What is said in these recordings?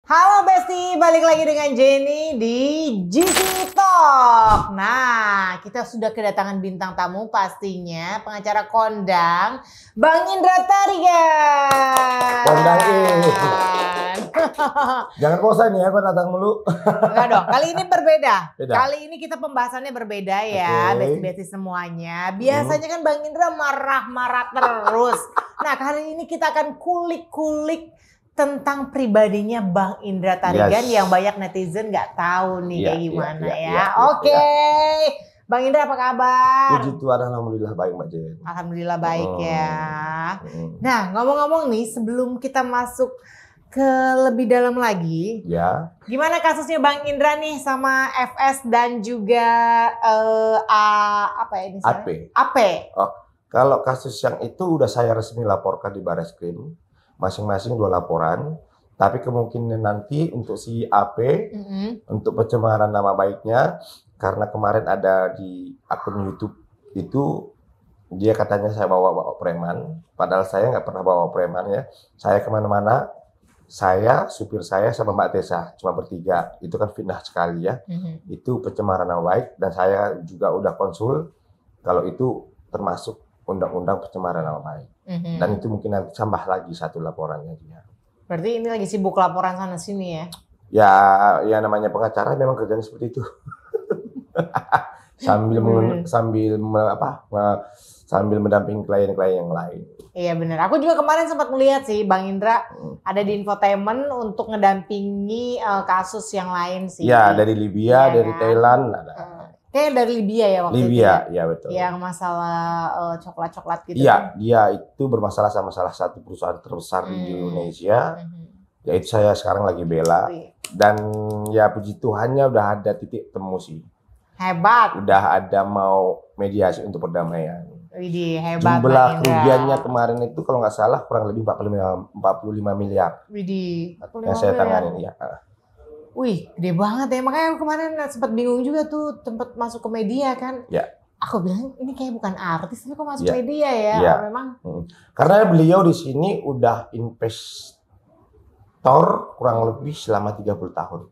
Halo Besti, balik lagi dengan Jenny di GC Talk. Nah, kita sudah kedatangan bintang tamu pastinya, pengacara kondang, Bang Indra Tarigan. Kondang ini. Jangan bosan ya, aku datang mulu. Enggak dong, kali ini berbeda. Beda. Kali ini kita pembahasannya berbeda ya, Besti-Besti semuanya. Biasanya kan Bang Indra marah-marah terus. Nah, kali ini kita akan kulik-kulik tentang pribadinya Bang Indra Tarigan yang banyak netizen nggak tahu nih kayak gimana ya. Oke. Bang Indra apa kabar? Puji Tuhan, alhamdulillah baik Mbak Jen. Alhamdulillah baik ya. Nah, ngomong-ngomong nih, sebelum kita masuk ke lebih dalam lagi, gimana kasusnya Bang Indra nih sama FS dan juga apa ini? AP. Oh, kalau kasus yang itu udah saya resmi laporkan di Barreskrim. Masing-masing 2 laporan, tapi kemungkinan nanti untuk si AP, untuk pencemaran nama baiknya, karena kemarin ada di akun YouTube itu, dia katanya saya bawa preman, padahal saya nggak pernah bawa preman ya. Saya kemana-mana, saya, supir saya, sama Mbak Tessa, cuma bertiga, itu kan fitnah sekali ya. Itu pencemaran nama baik, dan saya juga udah konsul, kalau itu termasuk undang-undang pencemaran nama baik. Dan itu mungkin nanti tambah lagi 1 laporannya dia. Berarti ini lagi sibuk laporan sana sini ya? Ya namanya pengacara memang kerjanya seperti itu. sambil mendampingi klien-klien yang lain. Iya benar. Aku juga kemarin sempat melihat sih Bang Indra ada di infotainment untuk ngedampingi kasus yang lain sih. Ya dari Libya, dari Thailand ada. Kayaknya dari Libya ya waktu itu ya? Iya betul. Yang masalah coklat-coklat gitu. Iya, dia itu bermasalah sama salah satu perusahaan terbesar di Indonesia. Yaitu saya sekarang lagi bela. Dan ya puji Tuhannya udah ada titik temu sih. Hebat. Udah ada mau mediasi untuk perdamaian. Widih, hebat. Jumlah kerugiannya kemarin itu kalau nggak salah kurang lebih 45 miliar. Widih, 45 yang saya tanganin ya. Wih, gede banget ya. Makanya kemarin sempat bingung juga tuh tempat masuk ke media kan. Ya. Aku bilang ini kayak bukan artis tapi kok masuk media ya. Ya. Memang. Karena beliau di sini udah investor kurang lebih selama 30 tahun.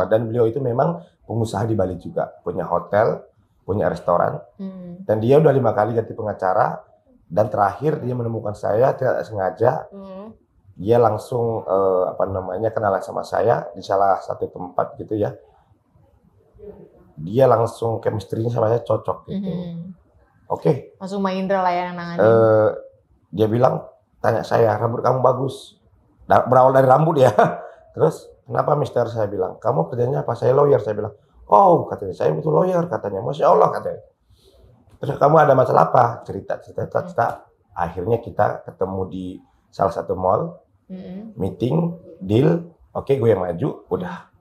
Dan beliau itu memang pengusaha di Bali juga, punya hotel, punya restoran. Dan dia udah 5 kali ganti pengacara, dan terakhir dia menemukan saya tidak sengaja. Dia langsung kenalan sama saya di salah satu tempat gitu ya. Dia langsung chemistry-nya sama saya cocok gitu. Oke. Langsung Bang Indra lah yang nanganin. Dia bilang, tanya saya, rambut kamu bagus. Berawal dari rambut ya. Terus, kenapa mister? Saya bilang, kamu kerjanya apa? Saya lawyer. Saya bilang, oh katanya, saya butuh lawyer katanya. Masya Allah katanya. Terus kamu ada masalah apa? Cerita. Akhirnya kita ketemu di salah satu mall. Meeting, deal, oke gue yang maju, udah.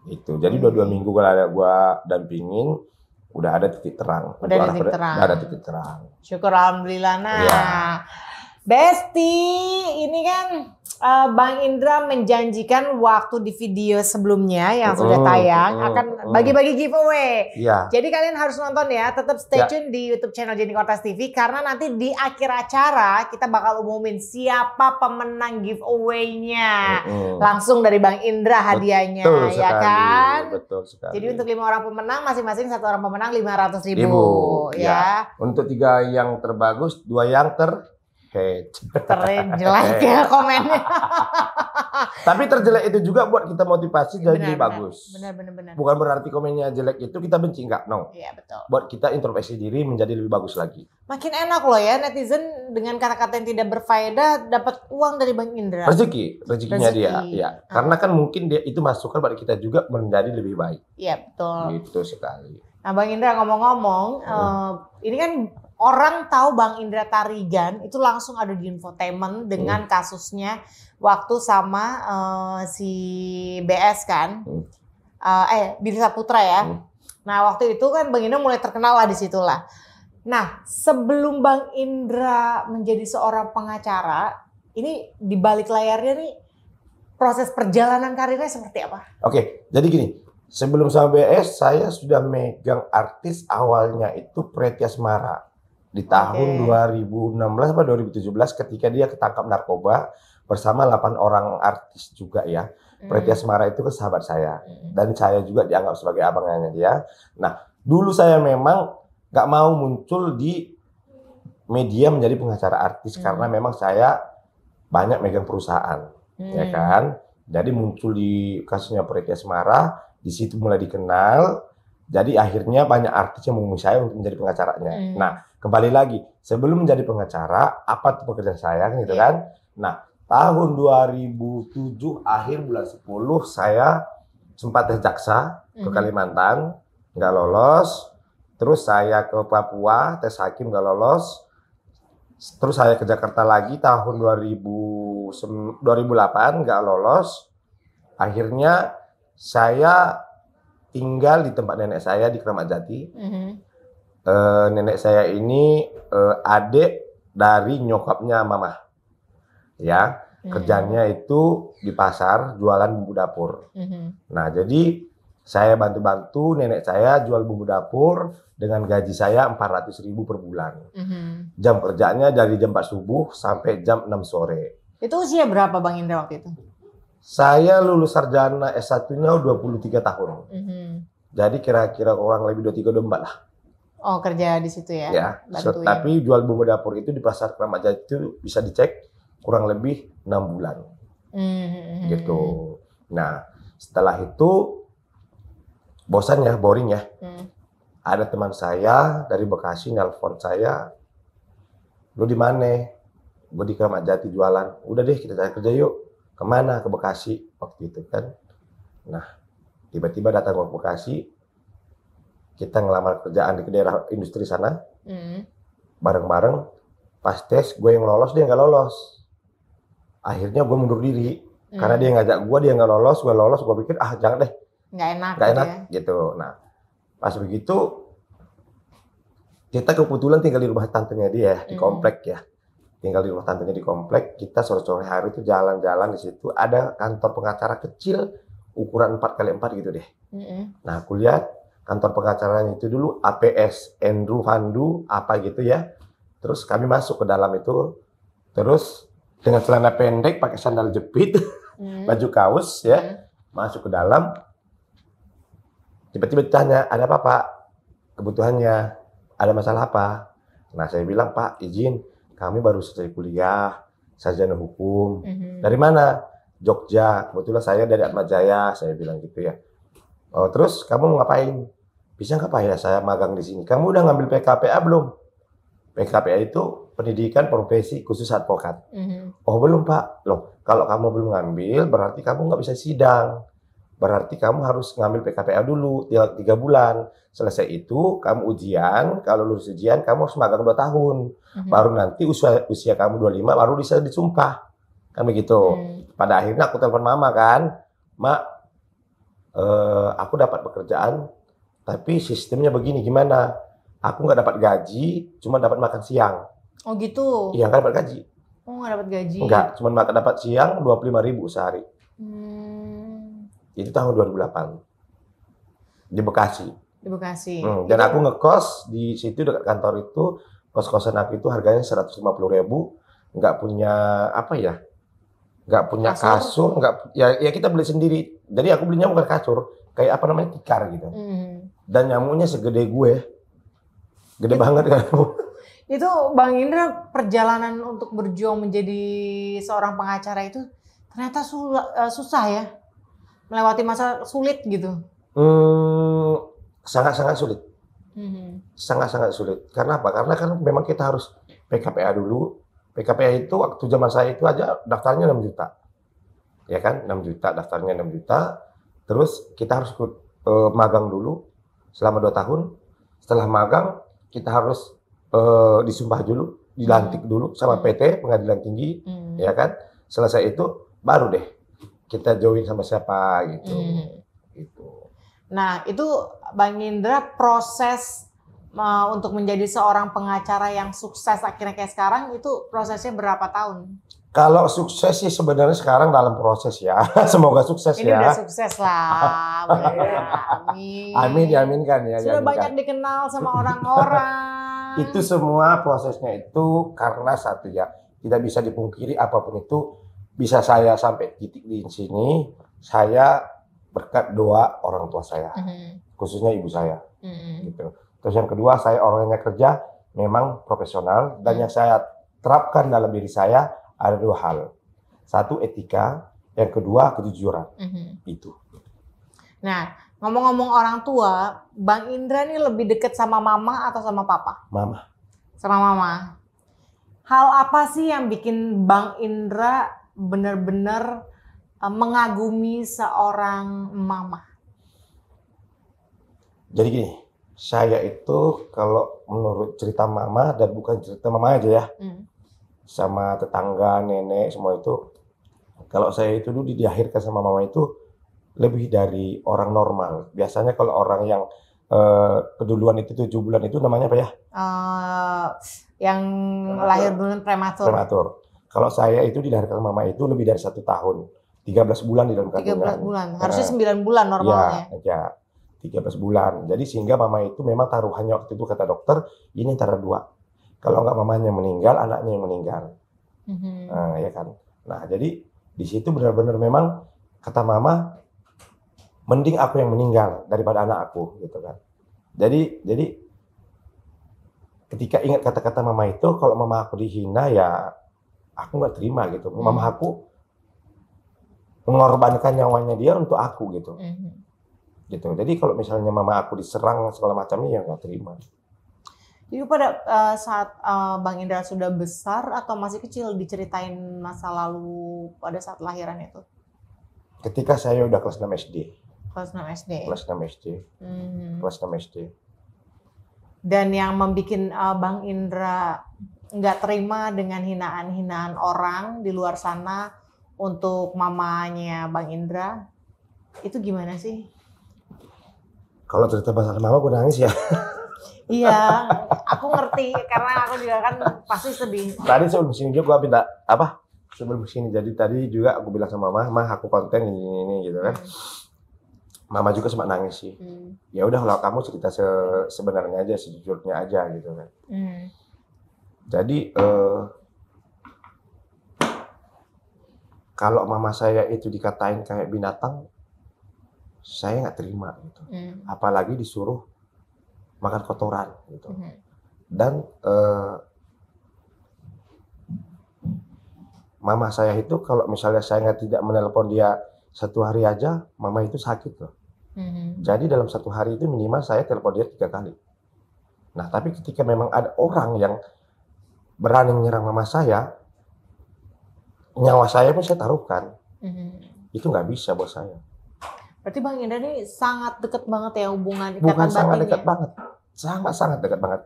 Itu. Jadi 2 minggu gue dampingin, udah ada titik terang. Udah ada titik terang. Syukur alhamdulillah. Nah, Besti, ini kan Bang Indra menjanjikan waktu di video sebelumnya yang sudah tayang akan bagi-bagi giveaway. Jadi kalian harus nonton ya, tetap stay tune di YouTube channel Jenny Cortez TV karena nanti di akhir acara kita bakal umumin siapa pemenang giveaway-nya. Langsung dari Bang Indra hadiahnya, ya kan? Betul sekali. Jadi untuk 5 orang pemenang, masing-masing 1 orang pemenang 500.000 ya. Untuk 3 yang terbagus, 2 yang terjelek ya komennya. Tapi terjelek itu juga buat kita motivasi jadi bagus. Benar. Bukan berarti komennya jelek itu kita benci, enggak, no. Iya betul. Buat kita introspeksi diri menjadi lebih bagus lagi. Makin enak loh ya netizen dengan kata-kata yang tidak berfaedah dapat uang dari Bang Indra. Rezekinya dia. Ya. Karena kan mungkin dia itu masukan buat kita juga menjadi lebih baik. Iya betul. Itu sekali. Nah Bang Indra ngomong-ngomong, ini kan orang tahu Bang Indra Tarigan itu langsung ada di infotainment dengan kasusnya waktu sama si BS kan, Billy Saputra ya. Nah waktu itu kan Bang Indra mulai terkenal lah di situlah. Nah sebelum Bang Indra menjadi seorang pengacara, ini di balik layarnya nih proses perjalanan karirnya seperti apa? Oke, jadi gini. Sebelum sama BS, saya sudah megang artis awalnya itu Preti Asmara. Di tahun 2016 atau 2017 ketika dia ketangkap narkoba bersama 8 orang artis juga ya. Pretty Asmara itu kan sahabat saya. Dan saya juga dianggap sebagai abangnya dia. Nah, dulu saya memang gak mau muncul di media menjadi pengacara artis karena memang saya banyak megang perusahaan, ya kan. Jadi muncul di kasusnya Pretty Asmara, di situ mulai dikenal. Jadi akhirnya banyak artis yang menghubungi saya untuk menjadi pengacaranya. Nah, kembali lagi, sebelum menjadi pengacara, apa tuh pekerjaan saya gitu kan? Nah, tahun 2007 akhir bulan 10 saya sempat tes jaksa ke Kalimantan, nggak lolos. Terus saya ke Papua, tes hakim nggak lolos. Terus saya ke Jakarta lagi tahun 2008 nggak lolos. Akhirnya saya tinggal di tempat nenek saya di Kramat Jati. Nenek saya ini adik dari nyokapnya mama. Ya, kerjanya itu di pasar jualan bumbu dapur. Nah, jadi saya bantu-bantu nenek saya jual bumbu dapur dengan gaji saya 400.000 per bulan. Jam kerjanya dari jam 4 subuh sampai jam 6 sore. Itu usia berapa Bang Indra waktu itu? Saya lulus sarjana S1-nya 23 tahun. Jadi kira-kira orang lebih 23-24 lah. Oh, kerja di situ ya? Ya, tapi jual bumbu dapur itu di pasar Kramat Jati itu bisa dicek kurang lebih 6 bulan. Gitu. Nah, setelah itu bosan ya, boring ya. Ada teman saya dari Bekasi nelpon saya, lu di mana? Gue di Kramat Jati jualan. Udah deh kita cari kerja yuk. Kemana? Ke Bekasi waktu itu kan. Nah, tiba-tiba datang ke Bekasi. Kita ngelamar kerjaan di daerah industri sana. Bareng-bareng. Pas tes gue yang lolos, dia nggak lolos. Akhirnya gue mundur diri. Karena dia ngajak gue, dia nggak lolos. Gue lolos, gue pikir jangan deh. Nggak enak ya? Gitu. Nah, pas begitu kita kebetulan tinggal di rumah tantenya dia di komplek ya. Tinggal di rumah tantenya di komplek. Kita sore-sore hari itu jalan-jalan di situ. Ada kantor pengacara kecil ukuran 4x4 gitu deh. Nah, aku lihat kantor pengacaranya itu dulu APS Andrew Vandu apa gitu ya. Terus kami masuk ke dalam itu. Terus dengan celana pendek pakai sandal jepit, baju kaos ya, masuk ke dalam. Tiba-tiba ditanya, ada apa Pak? Kebutuhannya, ada masalah apa? Nah, saya bilang, Pak, izin, kami baru selesai kuliah, sarjana hukum. Dari mana? Jogja. Kebetulan saya dari Atmajaya, saya bilang gitu ya. Oh, terus kamu mau ngapain? Bisa nggak Pak ya saya magang di sini? Kamu udah ngambil PKPA belum? PKPA itu pendidikan profesi khusus advokat. Oh, belum Pak. Loh, kalau kamu belum ngambil, berarti kamu nggak bisa sidang. Berarti kamu harus ngambil PKPA dulu 3 bulan. Selesai itu kamu ujian, kalau lulus ujian kamu harus magang 2 tahun. Baru nanti usia kamu 25 baru bisa disumpah. Kan begitu. Pada akhirnya aku telepon mama kan, Mak, aku dapat pekerjaan tapi sistemnya begini, gimana? Aku nggak dapat gaji, cuma dapat makan siang. Oh gitu? Iya, nggak dapat gaji. Oh, nggak dapat gaji? Enggak, cuma dapat siang 25.000 sehari. Itu tahun 2008 di Bekasi. Di Bekasi. Dan aku ngekos di situ dekat kantor itu, kos-kosan aku itu harganya 150.000, nggak punya apa ya, nggak punya kasur, nggak ya kita beli sendiri. Jadi aku belinya bukan kasur, kayak apa namanya tikar gitu. Dan nyamuknya segede gue, gede banget kan. Itu Bang Indra perjalanan untuk berjuang menjadi seorang pengacara itu ternyata susah ya. Melewati masa sulit gitu? Sangat-sangat sulit. Sangat-sangat sulit. Karena apa? Karena kan memang kita harus PKPA dulu. PKPA itu waktu zaman saya itu aja daftarnya 6 juta. Ya kan? 6 juta, daftarnya 6 juta. Terus kita harus magang dulu selama 2 tahun. Setelah magang, kita harus disumpah dulu, dilantik dulu sama PT, Pengadilan Tinggi. Ya kan? Selesai itu, baru deh kita join sama siapa gitu. Gitu. Nah, itu Bang Indra proses untuk menjadi seorang pengacara yang sukses akhirnya kayak sekarang itu prosesnya berapa tahun? Kalau sukses sih sebenarnya sekarang dalam proses ya. Semoga sukses ini ya. Ini udah sukses lah. Amin. Amin, diaminkan ya. Sudah banyak dikenal sama orang-orang. Itu semua prosesnya itu karena satu ya, tidak bisa dipungkiri apapun itu bisa saya sampai titik di sini, saya berkat doa orang tua saya, khususnya ibu saya. Gitu. Terus yang kedua, saya orangnya kerja memang profesional, dan yang saya terapkan dalam diri saya ada 2 hal. Satu, etika, yang kedua, kejujuran. Itu. Nah, ngomong-ngomong orang tua, Bang Indra nih lebih dekat sama mama atau sama papa? Mama. Sama mama. Hal apa sih yang bikin Bang Indra benar-benar mengagumi seorang mama? Jadi gini, saya itu kalau menurut cerita mama, dan bukan cerita mama aja ya, sama tetangga, nenek, semua itu, kalau saya itu dulu dilahirkan sama mama itu lebih dari orang normal. Biasanya kalau orang yang keduluan itu 7 bulan itu namanya apa ya? Yang lahir duluan prematur. Prematur. Kalau saya itu dilahirkan mama itu lebih dari 1 tahun, 13 bulan di dalam kandungan. 13 bulan, harusnya 9 bulan normalnya. Ya, 13 bulan. Jadi sehingga mama itu memang taruhannya waktu itu kata dokter, ini antara 2. Kalau nggak mamanya meninggal, anaknya yang meninggal. Nah, ya kan. Nah, jadi di situ benar-benar memang kata mama, mending aku yang meninggal daripada anak aku, gitu kan. Jadi ketika ingat kata-kata mama itu, kalau mama aku dihina ya aku nggak terima gitu. Mama aku mengorbankan nyawanya dia untuk aku gitu. Gitu. Jadi kalau misalnya mama aku diserang segala macamnya ya nggak terima. Jadi pada saat Bang Indra sudah besar atau masih kecil diceritain masa lalu pada saat lahiran itu? Ketika saya udah kelas 6 SD. Kelas 6 SD. Kelas 6 SD. Kelas 6 SD. Dan yang membuat Bang Indra nggak terima dengan hinaan-hinaan orang di luar sana untuk mamanya Bang Indra, itu gimana sih? Kalau cerita masalah mama gue nangis ya. Iya, aku ngerti karena aku juga kan pasti sedih. Tadi sebelum sini juga gue minta apa? Sebelum sini jadi tadi juga aku bilang sama mama, aku konten ini gitu kan. Mama juga sempat nangis sih. Ya udah kalau kamu cerita sebenarnya aja, sejujurnya aja gitu kan. Jadi kalau mama saya itu dikatain kayak binatang, saya nggak terima gitu. Apalagi disuruh makan kotoran gitu. Dan mama saya itu kalau misalnya saya tidak menelpon dia 1 hari aja, mama itu sakit loh. Jadi dalam 1 hari itu minimal saya telepon dia 3 kali. Nah tapi ketika memang ada orang yang berani menyerang mama saya, nyawa saya pun saya taruhkan. Itu nggak bisa buat saya. Berarti Bang Indra ini sangat dekat banget ya hubungan ikatan Bukan sangat batinnya? dekat banget, sangat dekat banget.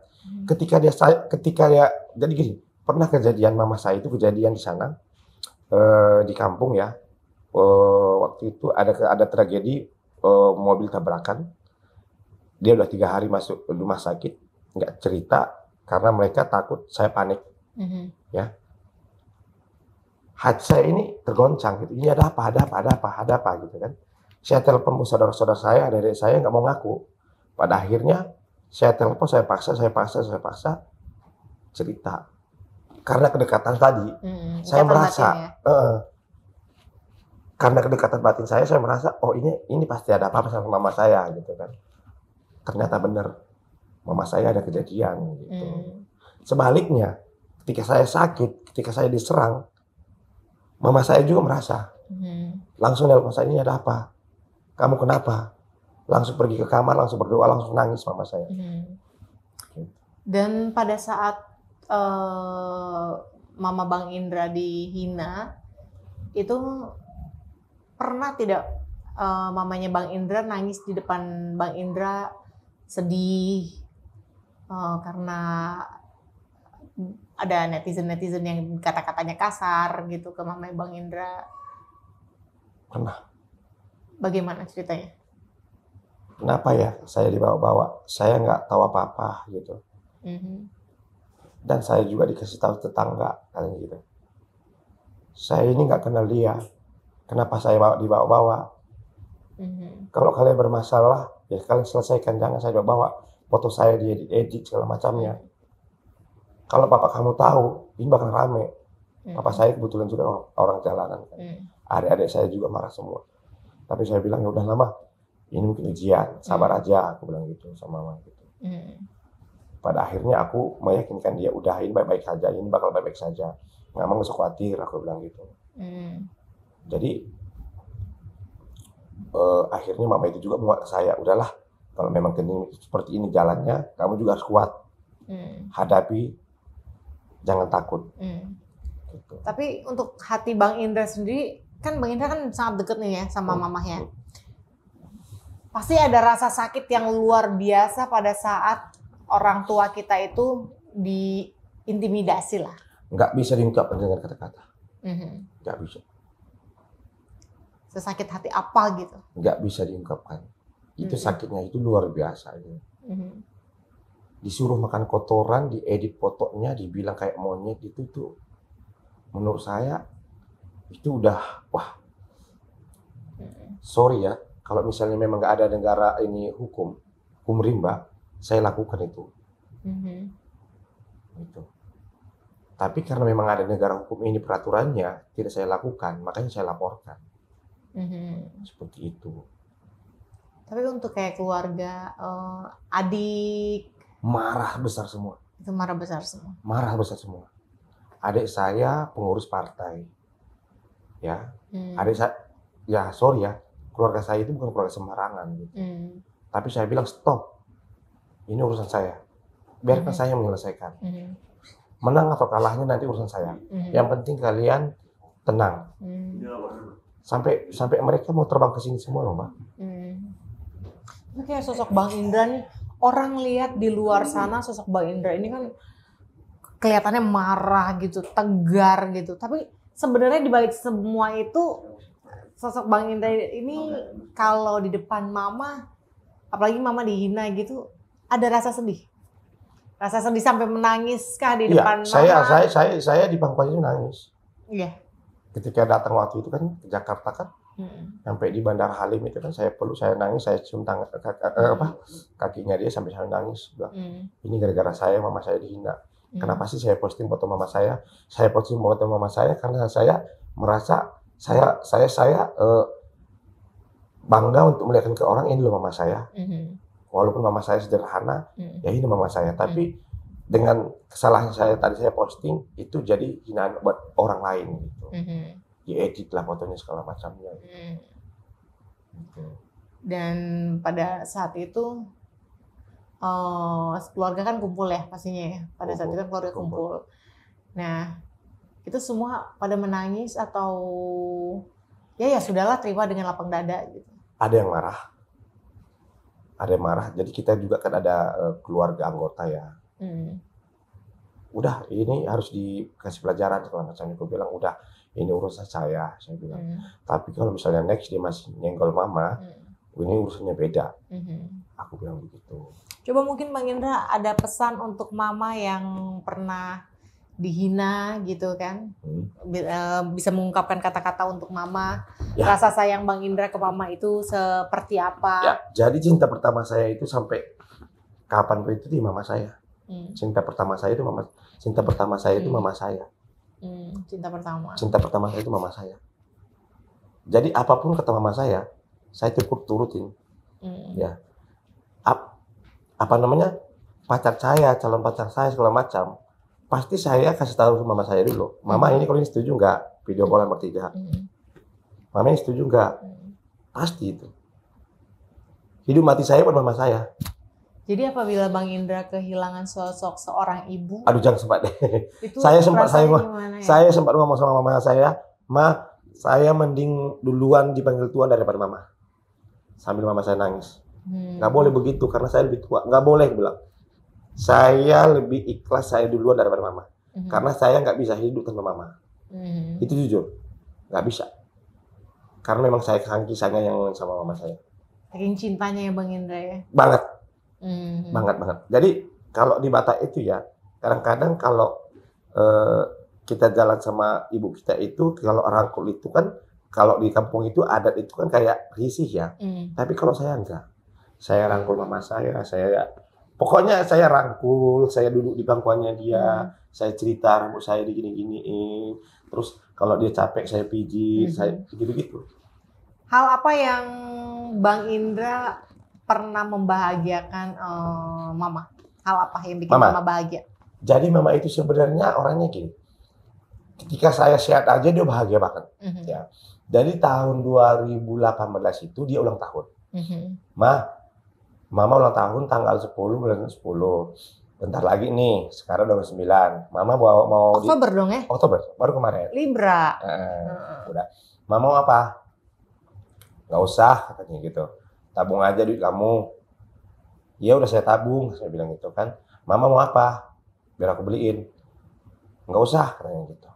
Ketika dia, jadi gini, pernah kejadian mama saya itu kejadian di sana di kampung ya. Waktu itu ada tragedi mobil tabrakan. Dia udah 3 hari masuk rumah sakit, nggak cerita karena mereka takut saya panik. Ya, hati saya ini tergoncang gitu. Ini ada apa gitu kan. Saya telepon saudara-saudara saya, adik-adik saya nggak mau ngaku. Pada akhirnya saya telepon, saya paksa cerita. Karena kedekatan tadi, saya merasa, karena kedekatan batin saya merasa, oh ini pasti ada apa-apa sama mama saya gitu kan. Ternyata benar, mama saya ada kejadian gitu. Sebaliknya, ketika saya sakit, ketika saya diserang, mama saya juga merasa. Langsung nelpon saya, ini ada apa? Kamu kenapa? Langsung pergi ke kamar, langsung berdoa, langsung nangis mama saya. Dan pada saat mama Bang Indra dihina, itu pernah tidak mamanya Bang Indra nangis di depan Bang Indra sedih karena ada netizen yang kata-katanya kasar gitu ke mamanya Bang Indra? Pernah. Bagaimana ceritanya? Kenapa ya saya dibawa-bawa? Saya nggak tahu apa-apa gitu. Dan saya juga dikasih tahu tetangga kalian gitu. Saya ini nggak kenal dia. Kenapa saya dibawa-bawa? Kalau kalian bermasalah, ya kalian selesaikan. Jangan saya bawa foto saya diedit segala macamnya. Kalau bapak kamu tahu, ini bakal rame. Papa saya kebetulan juga orang jalanan kan. Adik-adik saya juga marah semua. Tapi saya bilang ya udah lama, ini mungkin ujian, sabar aja, aku bilang gitu sama mama gitu. Pada akhirnya aku meyakinkan dia, udah ini baik-baik saja, ini bakal baik-baik saja. Nggak mau usah khawatir, aku bilang gitu. Jadi akhirnya mama itu juga menguat saya, udahlah kalau memang seperti ini jalannya, kamu juga harus kuat. Hadapi, jangan takut. Gitu. Tapi untuk hati Bang Indra sendiri, kan Bang Indra kan sangat deket nih ya sama mamahnya. Pasti ada rasa sakit yang luar biasa pada saat orang tua kita itu diintimidasi lah. Nggak bisa diungkapkan dengan kata-kata. Nggak bisa. Sesakit hati apa gitu? Nggak bisa diungkapkan. Itu sakitnya itu luar biasa. Disuruh makan kotoran, diedit fotonya, dibilang kayak monyet itu tuh. Menurut saya itu udah wah. Sorry ya, kalau misalnya memang nggak ada negara ini hukum rimba, saya lakukan itu. Itu. Tapi karena memang ada negara hukum ini peraturannya, tidak saya lakukan, makanya saya laporkan. Seperti itu. Tapi untuk kayak keluarga, adik, marah besar semua. Itu marah besar semua. Marah besar semua. Adik saya pengurus partai, ya. Adik saya, ya sorry ya, keluarga saya itu bukan keluarga sembarangan. Gitu. Tapi saya bilang stop, ini urusan saya. Biarkan saya menyelesaikan. Menang atau kalahnya nanti urusan saya. Yang penting kalian tenang. Sampai mereka mau terbang ke sini semua loh, Mbak. Itu kayak sosok Bang Indra nih, orang lihat di luar sana sosok Bang Indra ini kan kelihatannya marah gitu, tegar gitu. Tapi sebenarnya di balik semua itu sosok Bang Indra ini kalau di depan mama, apalagi mama dihina gitu, ada rasa sedih. Rasa sedih sampai menangis kah di depan mama? Saya di pangkuan itu nangis. Iya. Ketika datang waktu itu kan ke Jakarta kan, sampai di Bandara Halim itu kan saya peluk, saya nangis, saya cium kakinya dia sampai saya nangis. Ini gara-gara saya, mama saya dihina. Kenapa sih saya posting foto mama saya? Saya posting foto mama saya karena saya merasa saya bangga untuk melihatkan ke orang, ini loh mama saya. Walaupun mama saya sederhana, ya ini mama saya. Tapi dengan kesalahan saya tadi saya posting, itu jadi hinaan buat orang lain gitu. Diedit lah fotonya segala macamnya. Gitu. Dan pada saat itu keluarga kan kumpul ya pastinya ya. Pada saat itu kan keluarga kumpul. Nah, itu semua pada menangis atau ya sudahlah terima dengan lapang dada gitu. Ada yang marah. Ada yang marah. Jadi kita juga kan ada keluarga anggota ya. Udah ini harus dikasih pelajaran segala macamnya. Aku bilang udah ini urusan saya bilang. Tapi kalau misalnya next dia masih nyenggol mama, ini urusannya beda. Aku bilang begitu. Coba mungkin Bang Indra ada pesan untuk mama yang pernah dihina gitu kan, bisa mengungkapkan kata-kata untuk mama. Ya. Rasa sayang Bang Indra ke mama itu seperti apa? Ya, jadi cinta pertama saya itu sampai kapan itu di mama saya. Cinta pertama saya itu mama. Cinta pertama saya itu mama saya. Cinta pertama. Cinta pertama saya itu mama saya. Jadi apapun kata mama saya turutin. Ya. Apa namanya? Pacar saya, calon pacar saya segala macam. Pasti saya kasih tahu ke mama saya dulu. Mama ini kalau ini setuju nggak? Video call bertiga. Mama ini setuju nggak? Pasti itu. Hidup mati saya buat mama saya. Jadi apabila Bang Indra kehilangan sosok seorang ibu, aduh jangan sempat deh. Saya sempat ngomong sama mama saya, Ma, saya mending duluan dipanggil Tuhan daripada mama. Sambil mama saya nangis. Nggak boleh begitu karena saya lebih tua. Nggak boleh bilang. Saya lebih ikhlas saya duluan daripada mama. Karena saya nggak bisa hidup tanpa mama. Itu jujur, nggak bisa. Karena memang saya saking sayang sama mama saya. Saking cintanya ya Bang Indra ya. Banget. Banget. Jadi kalau di Batak itu ya, kadang-kadang kalau kita jalan sama ibu kita itu, kalau rangkul itu kan, kalau di kampung itu adat itu kan kayak risih ya. Tapi kalau saya enggak, saya rangkul mama saya Pokoknya saya rangkul, saya duduk di bangkuannya dia, saya cerita rambut saya digini-giniin. Terus kalau dia capek saya pijit, saya gitu-gitu. Hal apa yang Bang Indra pernah membahagiakan Mama? Hal apa yang bikin Mama bahagia? Jadi Mama itu sebenarnya orangnya gini. Ketika saya sehat aja dia bahagia banget. Ya. Jadi tahun 2018 itu dia ulang tahun. Mama ulang tahun tanggal 10 bulan 10. Bentar lagi nih, sekarang 29. Mama mau Oktober dong ya? Oktober, baru kemarin. Libra. Udah. Mama mau apa? Nggak usah katanya gitu. Tabung aja duit kamu. Ya udah saya tabung, saya bilang gitu kan. Mama mau apa? Biar aku beliin. Nggak usah katanya gitu.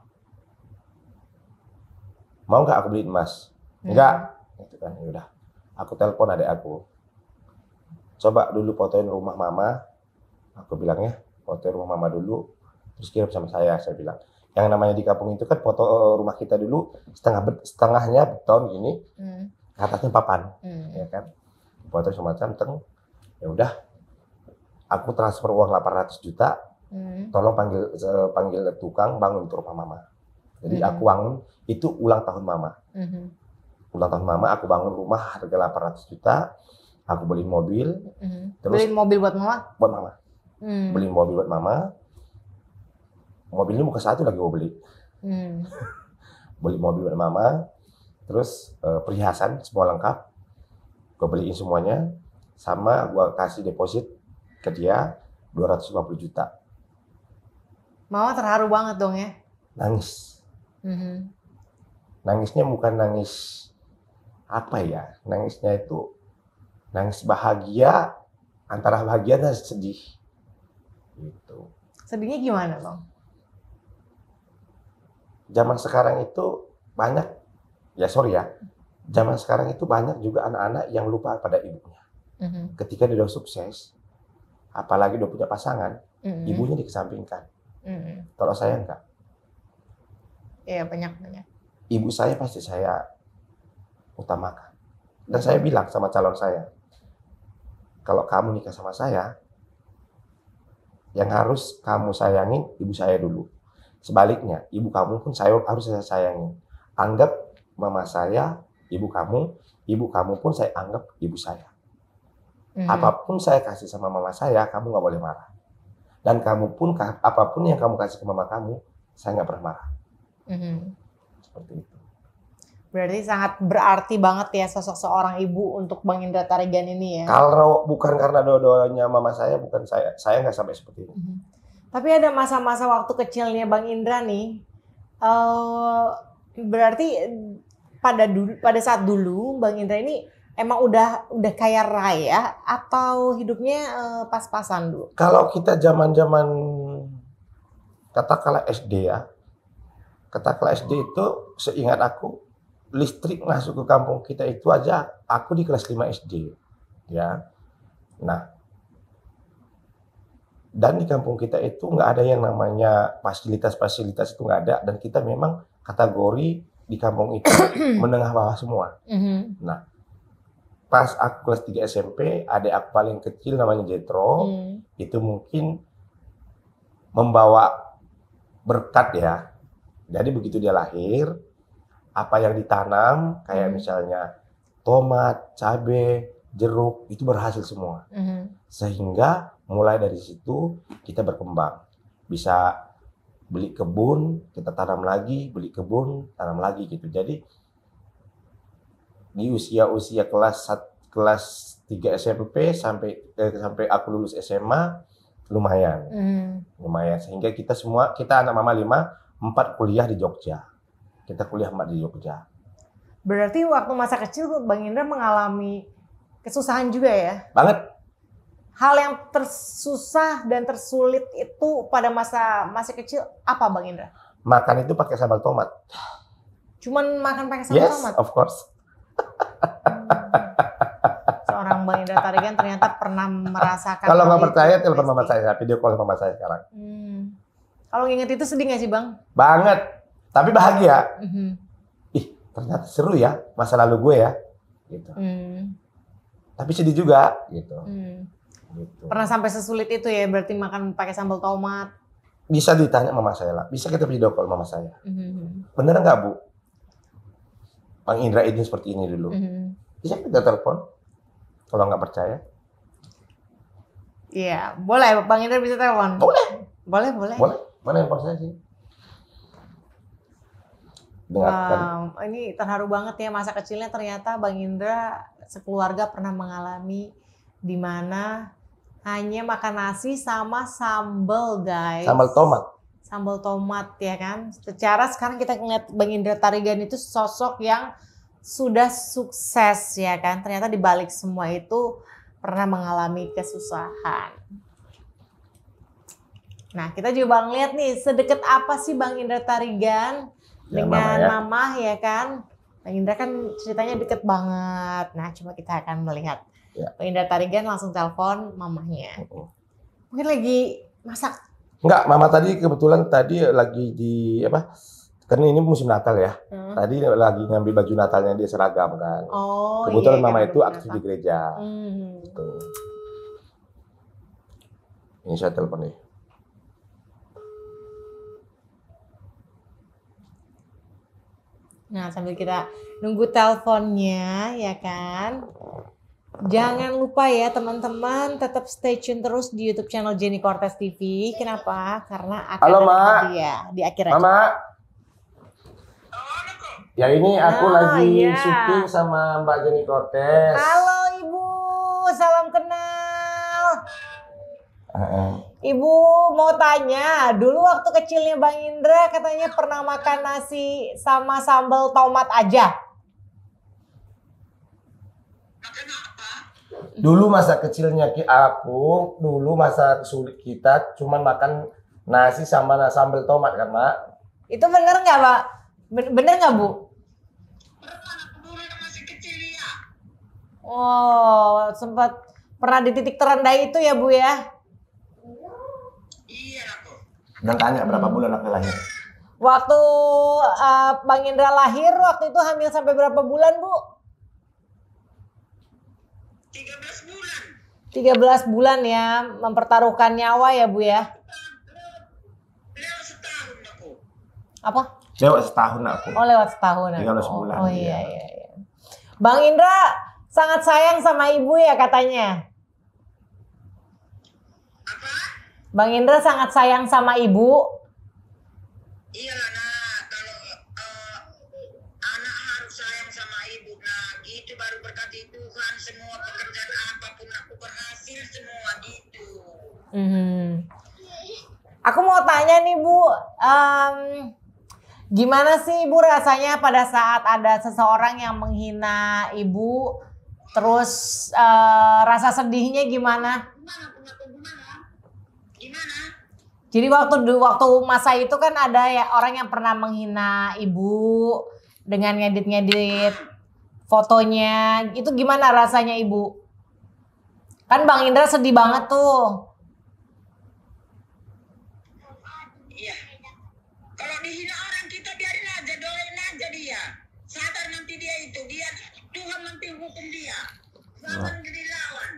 Mau nggak aku beliin emas? Enggak. Gitu kan. Ya udah. Aku telepon adik aku. Coba dulu fotoin rumah Mama. Aku bilang ya, fotoin rumah Mama dulu. Terus kirim sama saya bilang. Yang namanya di kampung itu kan foto rumah kita dulu setengahnya beton gini. Atasnya papan. Ya kan. Foto semacam teng. Ya udah. Aku transfer uang 800 juta. Tolong panggil tukang bangun untuk rumah Mama. Jadi aku bangun, itu ulang tahun Mama. Ulang tahun Mama, aku bangun rumah harga 800 juta. Aku beliin mobil. Terus beliin mobil buat Mama? Buat Mama. Beliin mobil buat Mama. Mobilnya bukan satu lagi gue beli. Beli mobil buat Mama. Terus perhiasan semua lengkap. Gue beliin semuanya. Sama gue kasih deposit ke dia 250 juta. Mama terharu banget dong ya? Nangis. Nangisnya bukan nangis apa ya? Nangisnya itu nangis bahagia, antara bahagia dan sedih. Gitu. Sedihnya gimana, Bang? Zaman sekarang itu banyak, zaman sekarang itu banyak juga anak-anak yang lupa pada ibunya. Ketika dia udah sukses, apalagi udah punya pasangan, ibunya dikesampingkan. Kalau saya enggak. Iya, banyak. Ibu saya pasti saya utamakan. Dan saya bilang sama calon saya, kalau kamu nikah sama saya, yang harus kamu sayangin ibu saya dulu. Sebaliknya, ibu kamu pun harus saya sayangin. Anggap mama saya, ibu kamu pun saya anggap ibu saya. Apapun saya kasih sama mama saya, kamu nggak boleh marah. Dan kamu pun, apapun yang kamu kasih ke mama kamu, saya nggak pernah marah. Seperti itu. Berarti sangat berarti banget ya sosok seorang ibu untuk Bang Indra Tarigan ini ya. Kalau bukan karena dua-duanya mama saya, bukan saya nggak sampai seperti ini. Tapi ada masa-masa waktu kecilnya Bang Indra nih, berarti pada saat dulu Bang Indra ini emang udah kaya raya atau hidupnya pas-pasan dulu? Kalau kita zaman-zaman katakanlah SD ya, katakanlah SD itu seingat aku, listrik masuk ke kampung kita itu aja aku di kelas 5 SD ya. Nah, dan di kampung kita itu nggak ada yang namanya fasilitas itu nggak ada, dan kita memang kategori di kampung itu menengah bawah semua. Nah, pas aku kelas 3 SMP, adik aku paling kecil namanya Jetro, itu mungkin membawa berkat ya. Jadi begitu dia lahir, apa yang ditanam, kayak misalnya tomat, cabai, jeruk, itu berhasil semua. Sehingga mulai dari situ kita berkembang. Bisa beli kebun, kita tanam lagi, beli kebun, tanam lagi gitu. Jadi di usia kelas 3 SMP sampai aku lulus SMA lumayan. Lumayan, sehingga kita anak mama 4 kuliah di Jogja. Kita kuliah 4 di Jogja. Berarti waktu masa kecil Bang Indra mengalami kesusahan juga ya? Banget. Hal yang tersusah dan tersulit itu pada masih kecil apa Bang Indra? Makan itu pakai sambal tomat. Cuman makan pakai sambal tomat? Yes, of course. Seorang Bang Indra Tarigan ternyata pernah merasakan. Kalau nggak percaya, telepon mama saya, video call mama saya sekarang. Kalau inget itu sedih nggak sih Bang? Banget. Tapi bahagia. Ternyata seru ya masa lalu gue ya, gitu. Tapi sedih juga, gitu. Gitu. Pernah sampai sesulit itu ya, berarti makan pakai sambal tomat. Bisa ditanya mama saya lah. Bisa kita video call mama saya. Bener nggak Bu? Bang Indra ini seperti ini dulu. Bisa kita telepon. Kalau nggak percaya. Iya, boleh Bang Indra bisa telepon. Boleh. Boleh. Mana handphone saya sih? Dengarkan. Wow, ini terharu banget ya, masa kecilnya ternyata Bang Indra sekeluarga pernah mengalami di mana hanya makan nasi sama sambal, guys. Sambal tomat. Sambal tomat ya kan. Secara sekarang kita ngeliat Bang Indra Tarigan itu sosok yang sudah sukses ya kan. Ternyata di balik semua itu pernah mengalami kesusahan. Nah, kita juga Bang lihat nih sedekat apa sih Bang Indra Tarigan dengan mama ya kan. Bang Indra kan ceritanya deket banget. Nah, coba kita akan melihat. Bang Indra Tarigan langsung telepon mamahnya. Mungkin lagi masak. Enggak, mama tadi kebetulan tadi lagi di apa? Karena ini musim Natal ya. Tadi lagi ngambil baju Natalnya dia seragam kan. Oh, kebetulan iya, mama itu aktif di gereja. Gitu. Ini saya telepon nih. Nah, sambil kita nunggu teleponnya ya kan. Jangan lupa ya teman-teman, tetap stay tune terus di YouTube channel Jenny Cortez TV. Kenapa? Karena akan ada hadiah di akhir acara. Mama. Ya ini aku lagi syuting sama Mbak Jenny Cortez. Halo Ibu, salam kenal. Ibu mau tanya, dulu waktu kecilnya Bang Indra katanya pernah makan nasi sama sambal tomat aja. Dulu masa kecilnya aku, dulu masa sulit kita cuma makan nasi sama sambal tomat kan, Mak? Itu bener nggak, Pak? Bener nggak, Bu? Oh, sempat pernah di titik terendah itu ya, Bu ya? Iya, aku. Dan tanya berapa bulan aku lahir? Waktu Bang Indra lahir, waktu itu hamil sampai berapa bulan, Bu? 13 bulan. 13 bulan ya, mempertaruhkan nyawa ya, Bu ya? Lewat setahun aku. Apa? Lewat setahun aku. Oh, lewat setahun. 13 bulan. Oh iya. Bang Indra sangat sayang sama ibu ya katanya. Apa? Bang Indra sangat sayang sama ibu. Iyalah, nah kalau anak harus sayang sama ibu, nah gitu baru berkati Tuhan, semua pekerjaan apapun aku berhasil semua gitu. Aku mau tanya nih Bu, gimana sih Ibu rasanya pada saat ada seseorang yang menghina Ibu, terus rasa sedihnya gimana? Gimana? Jadi waktu masa itu kan ada ya orang yang pernah menghina Ibu dengan ngedit fotonya, itu gimana rasanya Ibu? Kan Bang Indra sedih banget tuh. Iya. Kalau dihina orang kita biarin aja, doain aja dia. Sadar nanti dia Tuhan nanti hukum dia. Jangan jadi lawan.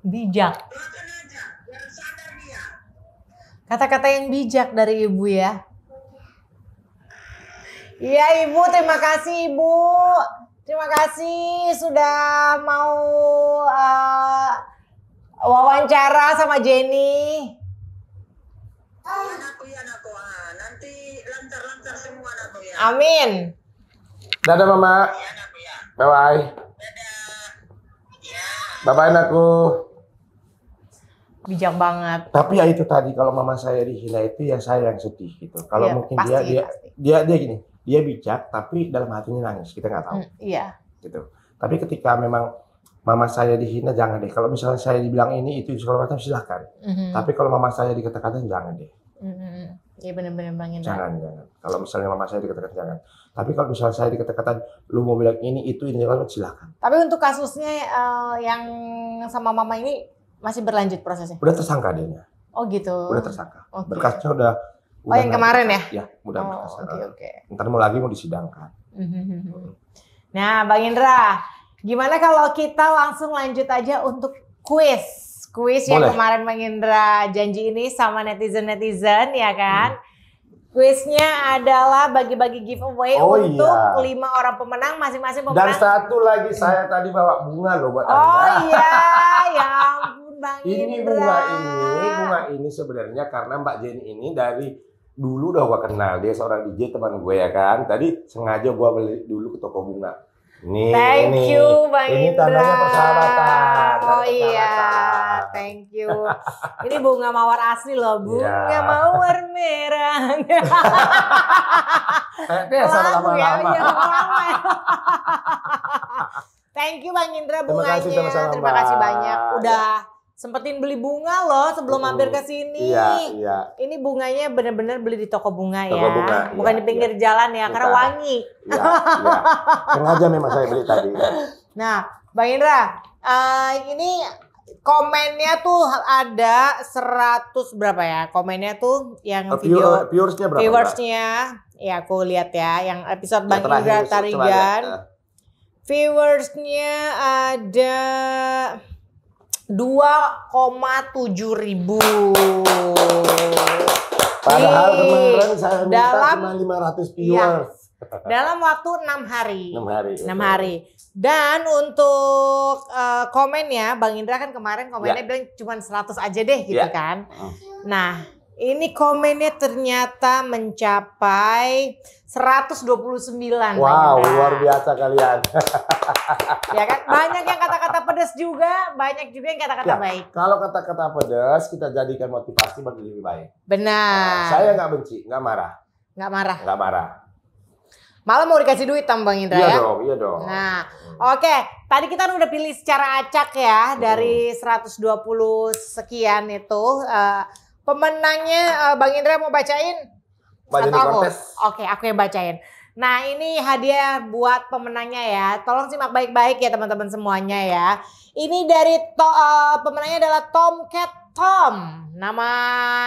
Bijak. Doakan aja, biar sadar dia. Kata-kata yang bijak dari Ibu ya. Iya Ibu, terima kasih Ibu. Terima kasih sudah mau wawancara sama Jenny. Anakku ya anakku, nanti lancar-lancar semua anakku ya. Amin. Dadah Mama. Ya anakku ya. Bye-bye. Dadah. Ya. Bye-bye anakku. Bijak banget. Tapi ya itu tadi, kalau mama saya dihina itu ya saya yang sedih gitu. Kalau ya, mungkin pasti. dia gini, dia bijak tapi dalam hatinya nangis, kita nggak tahu. Iya. Gitu. Tapi ketika memang mama saya dihina jangan deh. Kalau misalnya saya dibilang ini itu segala macam silahkan. Tapi kalau mama saya dikata-katain jangan deh. Iya benar-benar Bang Indra. Jangan. Kalau misalnya mama saya dikata-katain jangan. Tapi kalau misalnya saya dikata-katain lu mau bilang ini itu silahkan. Tapi untuk kasusnya yang sama mama ini masih berlanjut prosesnya? Udah tersangka dia. Oh gitu. Udah tersangka. Okay. Berkasnya udah yang kemarin ya? Ya, udah berkas. Oke. Ntar mau disidangkan. Nah, Bang Indra, gimana kalau kita langsung lanjut aja untuk kuis Kuis yang kemarin Bang Indra janji ini sama netizen-netizen ya kan. Kuisnya adalah bagi-bagi giveaway untuk 5 orang pemenang, masing-masing pemenang. Dan satu lagi saya tadi bawa bunga loh buat Anda. Oh iya, ya ampun Bang Indra. Bunga ini sebenarnya karena Mbak Jenny ini dari dulu udah gua kenal. Dia seorang DJ teman gue ya kan. Tadi sengaja gua beli dulu ke toko bunga. Thank you Bang Indra. Ini tandanya persahabatan. Oh iya, thank you. Ini bunga mawar asli loh, bunga mawar merah. Lagu ya, Thank you Bang Indra bunganya. Terima kasih banyak. Udah sempetin beli bunga loh sebelum mampir ke sini. Iya. Ini bunganya bener-bener beli di toko bunga ya. Bunga, bukan di pinggir jalan ya, karena wangi. Iya. Sengaja memang saya beli tadi. Nah, Bang Indra, ini komennya tuh ada 100 berapa ya? Komennya tuh yang video viewersnya berapa? Viewersnya, ya aku lihat ya, yang episode Bang Indra Tarigan. Viewersnya ada 2,7 ribu. Padahal kemarin saya minta cuma 500 viewers. Dalam waktu 6 hari. 6 hari. Dan untuk komennya, Bang Indra kan kemarin komennya bilang cuma 100 aja deh gitu kan. Nah, ini komennya ternyata mencapai 129. Wow, luar biasa kalian. Ya kan, banyak yang kata-kata pedas juga, banyak juga yang kata-kata baik. Kalau kata-kata pedas kita jadikan motivasi bagi lebih baik. Benar. Saya nggak benci, nggak marah. Nggak marah. Nggak marah. Malah mau dikasih duit sama Bang Indra ya? Iya dong. Nah, oke. Tadi kita udah pilih secara acak ya, dari 120 sekian itu. Pemenangnya Bang Indra mau bacain? Bacain kontes. Oke, aku yang bacain. Nah, ini hadiah buat pemenangnya ya. Tolong simak baik-baik ya teman-teman semuanya ya. Ini dari pemenangnya adalah Tomcat Tom. Nama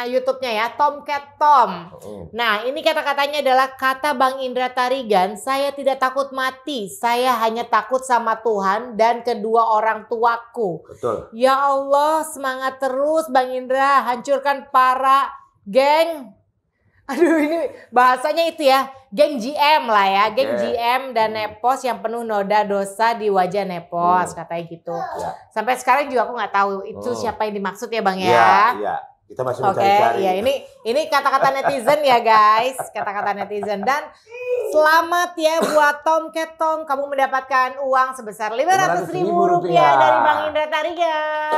YouTube-nya ya, Tomcat Tom. Nah, ini kata-katanya adalah kata Bang Indra Tarigan, saya tidak takut mati, saya hanya takut sama Tuhan dan kedua orang tuaku. Betul. Ya Allah, semangat terus Bang Indra, hancurkan para geng. Aduh, ini bahasanya itu ya, geng GM lah ya, geng GM dan Nepos yang penuh noda dosa di wajah Nepos, katanya gitu. Sampai sekarang juga aku nggak tahu itu siapa yang dimaksud ya Bang ya. Iya. Kita masih mencari-cari. Iya, ini kata-kata netizen ya guys, kata-kata netizen. Dan selamat ya buat Tomcat Tom, kamu mendapatkan uang sebesar 500.000 rupiah dari Bang Indra Tarigan.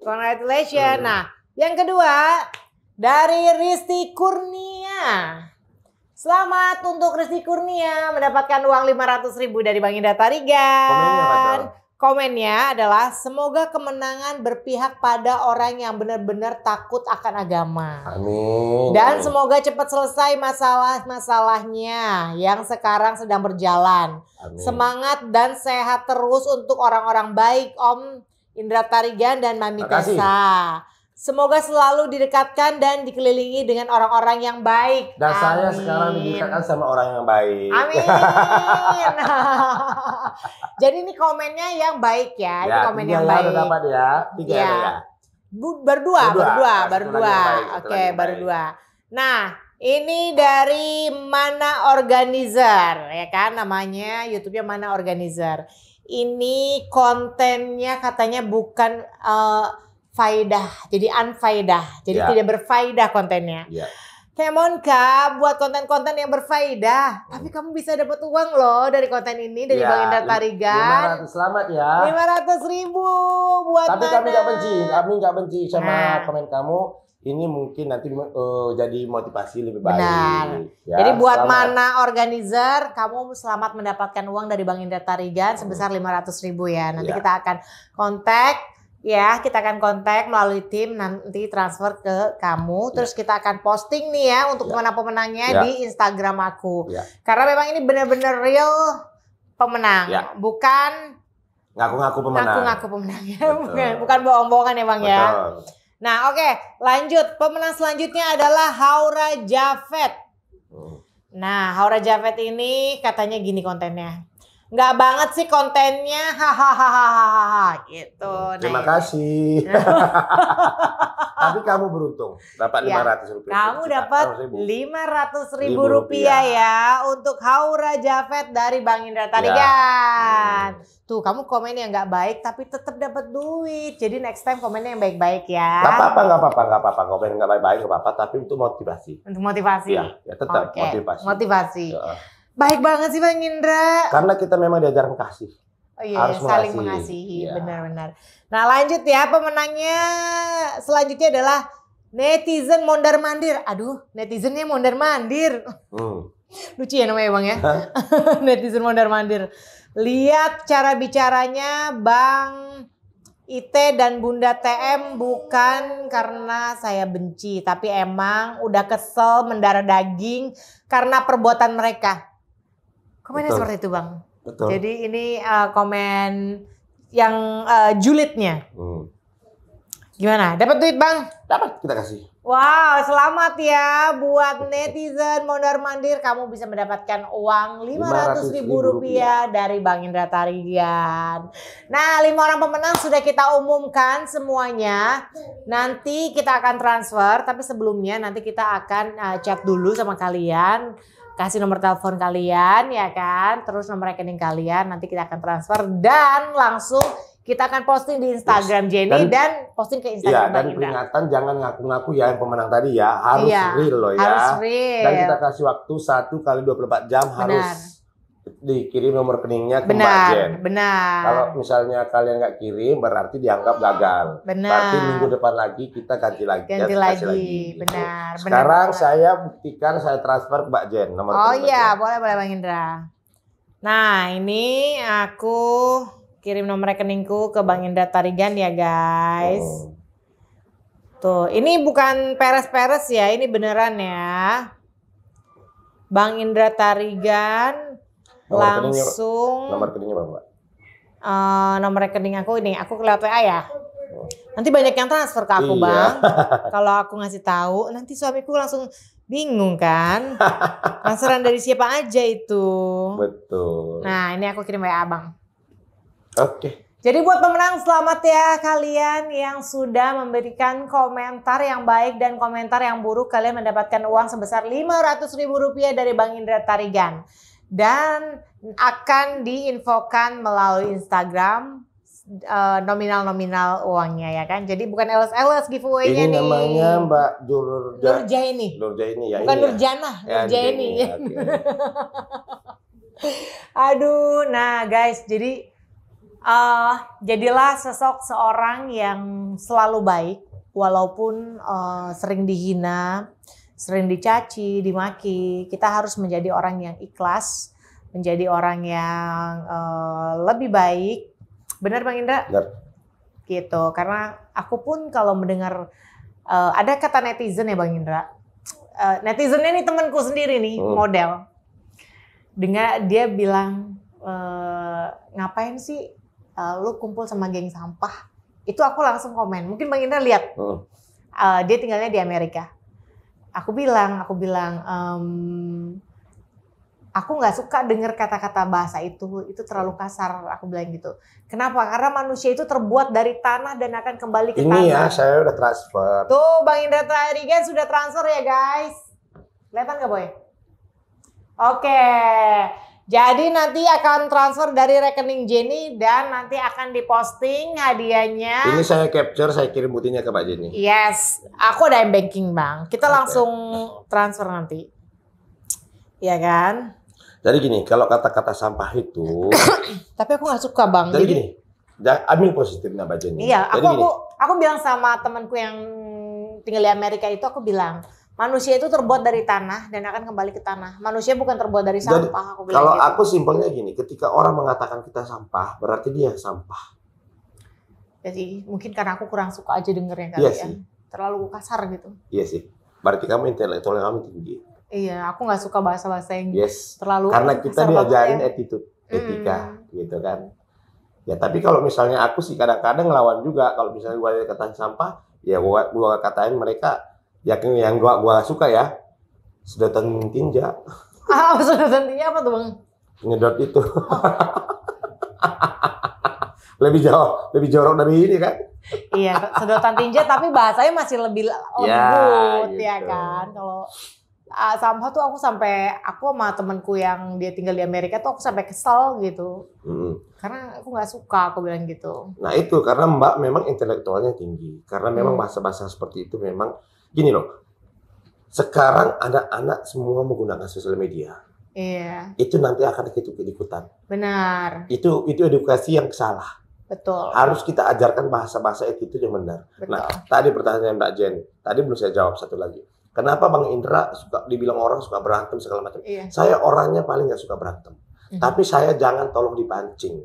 Congratulations. Nah, yang kedua dari Risti Kurnia. Selamat untuk Risti Kurnia mendapatkan uang 500.000 dari Bang Indra Tarigan. Komennya adalah semoga kemenangan berpihak pada orang yang benar-benar takut akan agama. Amin. Dan semoga cepat selesai masalah-masalahnya yang sekarang sedang berjalan. Amin. Semangat dan sehat terus untuk orang-orang baik Om Indra Tarigan dan Mami Tessa. Semoga selalu didekatkan dan dikelilingi dengan orang-orang yang baik. Dan saya sekarang didekatkan sama orang yang baik. Amin. Jadi ini komennya yang baik ya. Ini komen yang baik. Dapat ya. 3 ya. Berdua. Oke, berdua. Nah, ini dari Mana Organizer ya kan namanya, YouTube-nya Mana Organizer. Ini kontennya katanya bukan faidah, jadi unfaidah, jadi tidak berfaedah kontennya. Kemon Kak, buat konten-konten yang berfaedah, tapi kamu bisa dapat uang loh dari konten ini dari Bang Indra Tarigan. 500, selamat ya. 500.000 buat tapi Mana. Kami nggak benci sama komen kamu. Ini mungkin nanti jadi motivasi lebih baik. Benar. Ya, jadi buat selamat. Mana Organizer, kamu selamat mendapatkan uang dari Bang Indra Tarigan sebesar 500.000 ya. Nanti kita akan kontak. Ya, kita akan kontak melalui tim, nanti transfer ke kamu. Terus kita akan posting nih ya untuk pemenang-pemenangnya di Instagram aku. Karena memang ini benar-benar real pemenang, bukan ngaku-ngaku pemenang. Ngaku-ngaku pemenangnya, bukan bohong-bohongan ya Bang ya. Nah, oke, lanjut. Pemenang selanjutnya adalah Haura Javed. Nah, Haura Javed ini katanya gini kontennya. nggak banget sih kontennya, hahaha gitu. Terima Nah, kasih. Tapi kamu beruntung dapat Ya, 500 rupiah. kamu dapat 500.000 rupiah ya untuk Haura Javed dari Bang Indra Tarigan. Tuh, kamu komen yang nggak baik tapi tetap dapat duit. Jadi next time komennya yang baik-baik ya. Gak apa-apa. Komen nggak baik-baik nggak apa-apa. Tapi untuk motivasi. Untuk motivasi. Ya tetap Oke, motivasi. Ya. Baik banget sih Bang Indra. Karena kita memang diajarkan kasih. Oh iya, Harus saling mengasihi. mengasihi, Iya. benar-benar. Nah lanjut ya, pemenangnya selanjutnya adalah netizen mondar-mandir. Aduh, netizennya mondar-mandir. Lucu ya namanya Bang ya. Netizen mondar-mandir. Lihat cara bicaranya Bang Ite dan Bunda TM bukan karena saya benci, tapi emang udah kesel mendarah daging karena perbuatan mereka. Komennya Betul. seperti itu Bang. Betul. Jadi ini komen yang julidnya. Gimana? Dapat duit Bang? Dapat, kita kasih. Wow, selamat ya buat netizen mondar-mandir. Kamu bisa mendapatkan uang 500.000 rupiah dari Bang Indra Tarigan. Nah, 5 orang pemenang sudah kita umumkan semuanya. Nanti kita akan transfer, tapi sebelumnya nanti kita akan chat dulu sama kalian. Kasih nomor telepon kalian ya kan, terus nomor rekening kalian, nanti kita akan transfer dan langsung kita akan posting di Instagram Jenny dan posting ke Instagram Bang Indra. Dan peringatan jangan ngaku-ngaku ya yang pemenang tadi ya, harus real loh ya. Harus real. Dan kita kasih waktu 1 kali 24 jam harus dikirim nomor rekeningnya ke Mbak Jen. Benar. Kalau misalnya kalian nggak kirim berarti dianggap gagal. Benar. Berarti minggu depan lagi kita ganti lagi. Ganti lagi. Gitu. Benar. Sekarang benar. saya buktikan saya transfer ke Mbak Jen nomor. Oh iya, boleh Bang Indra. Nah ini aku kirim nomor rekeningku ke Bang Indra Tarigan ya guys. Tuh, ini bukan peres-peres ya, ini beneran ya. Bang Indra Tarigan langsung nomor rekeningnya Mbak. Nomor rekening aku ini, aku lewat WA ya. Nanti banyak yang transfer ke aku Bang. Kalau aku ngasih tahu, nanti suamiku langsung bingung kan. Transferan dari siapa aja itu. Betul. Nah ini aku kirim WA Bang. Oke. Jadi buat pemenang selamat ya kalian yang sudah memberikan komentar yang baik dan komentar yang buruk. Kalian mendapatkan uang sebesar 500.000 rupiah dari Bang Indra Tarigan. Dan akan diinfokan melalui Instagram nominal-nominal uangnya ya kan. Jadi bukan LS giveaway-nya nih. Ini namanya Mbak Nurjaini. Nurjaini ya. Bukan ini Nurjana, ya. Nurjaini. Ya, okay. Aduh, nah guys, jadi jadilah sosok seorang yang selalu baik walaupun sering dihina, sering dicaci, dimaki. Kita harus menjadi orang yang ikhlas, menjadi orang yang lebih baik. Benar Bang Indra? Benar. Gitu, karena aku pun kalau mendengar ada kata netizen ya Bang Indra. Netizennya nih temanku sendiri nih, model. Dia bilang, ngapain sih lu kumpul sama geng sampah? Itu aku langsung komen. Mungkin Bang Indra lihat. Dia tinggalnya di Amerika. Aku bilang, aku nggak suka dengar kata-kata bahasa itu terlalu kasar. Aku bilang gitu. Kenapa? Karena manusia itu terbuat dari tanah dan akan kembali ke tanah. Ini ya, saya udah transfer. Tuh, Bang Indra Tarigan sudah transfer ya guys. Kelihatan nggak Boy? Oke. Jadi nanti akan transfer dari rekening Jenny dan nanti akan diposting hadiahnya. Ini saya capture, saya kirim buktinya ke Mbak Jenny. Yes, aku ada M-Banking Bang. Kita langsung transfer nanti. Iya kan? Jadi gini, kalau kata-kata sampah itu. Tapi aku nggak suka Bang. Jadi gini, ambil positifnya Mbak Jenny. Iya, jadi aku bilang sama temanku yang tinggal di Amerika itu, aku bilang. Manusia itu terbuat dari tanah dan akan kembali ke tanah. Manusia bukan terbuat dari sampah. Aku bilang kalau gitu. aku simpelnya gini, ketika orang mengatakan kita sampah, berarti dia sampah. Jadi mungkin karena aku kurang suka aja dengernya kali Iya ya. sih. Terlalu kasar gitu. Iya sih. Berarti kamu intelektual kamu tinggi. Iya, aku nggak suka bahasa-bahasa yang terlalu. Karena kita kasar diajarin banget ya. attitude, etika, gitu kan. Ya tapi kalau misalnya aku sih kadang-kadang ngelawan juga. Kalau misalnya gua katain sampah, ya gua katain mereka. Yang gua suka ya, sedotan tinja. Sedotan tinja apa tuh Bang? Nyedot itu. lebih jorok dari ini kan? Iya, sedotan tinja tapi bahasanya masih lebih lembut gitu. ya kan. Kalau somehow tuh aku sama temanku yang dia tinggal di Amerika tuh aku sampai kesel gitu. Karena aku nggak suka, aku bilang gitu. Nah itu karena Mbak memang intelektualnya tinggi. Karena memang bahasa-bahasa seperti itu memang gini loh. Sekarang anak-anak semua menggunakan sosial media. Iya. Itu nanti akan ikut-ikutan. Benar. Itu edukasi yang salah. Betul. Harus kita ajarkan bahasa-bahasa itu yang benar. Betul. Nah, tadi pertanyaan Mbak Jen, tadi belum saya jawab satu lagi. Kenapa Bang Indra suka dibilang orang suka berantem segala macam? Iya. Saya orangnya paling nggak suka berantem. Tapi saya jangan tolong dipancing.